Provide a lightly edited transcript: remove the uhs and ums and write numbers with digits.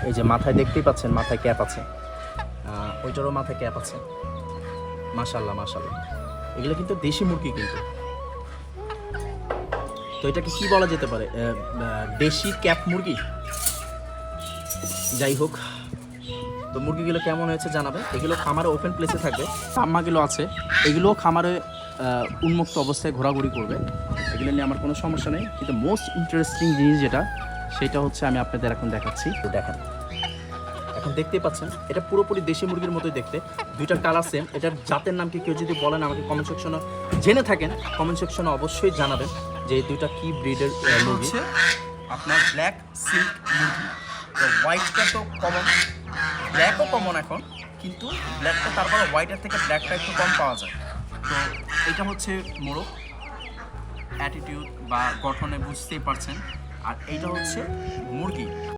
এই যে মাথায় দেখতেই পাচ্ছেন মাথায় ক্যাপ আছে, ওইটারও মাথায় ক্যাপ আছে। মাশাল্লাহ মাশাল্লাহ, এগুলো কিন্তু দেশি মুরগি কিন্তু। তো এটাকে কি বলা যেতে পারে, দেশি ক্যাপ মুরগি। যাই হোক, তো মুরগিগুলো কেমন হয়েছে জানাবে। এগুলো খামারে ওপেন প্লেসে থাকবে, আম্মাগুলো আছে এগুলোও খামারে উন্মুক্ত অবস্থায় ঘোরাঘুরি করবে, এগুলো নিয়ে আমার কোনো সমস্যা নেই। কিন্তু মোস্ট ইন্টারেস্টিং জিনিস যেটা, সেটা হচ্ছে আমি আপনাদের এখন দেখাচ্ছি। দেখেন, এখন দেখতেই পাচ্ছেন এটা পুরোপুরি দেশি মুরগির মতোই দেখতে, দুইটার কালার সেম। এটার জাতের নাম কি কেউ যদি বলেন আমাকে কমেন্ট সেকশনে, জেনে থাকেন কমেন্ট সেকশনে অবশ্যই জানাবেন যে এই দুইটা কি ব্রিডের মুরগি। আপনার ব্ল্যাক সিল্ক মুরগি, তো হোয়াইটটা তো কমন, ব্ল্যাকও কমন এখন, কিন্তু ব্ল্যাকটা তারপরে হোয়াইটের থেকে ব্ল্যাকটা একটু কম পাওয়া যায়। তো এটা হচ্ছে মোরগ, অ্যাটিটিউড বা গঠনে বুঝতেই পারছেন, আর এইটা হচ্ছে মুরগি।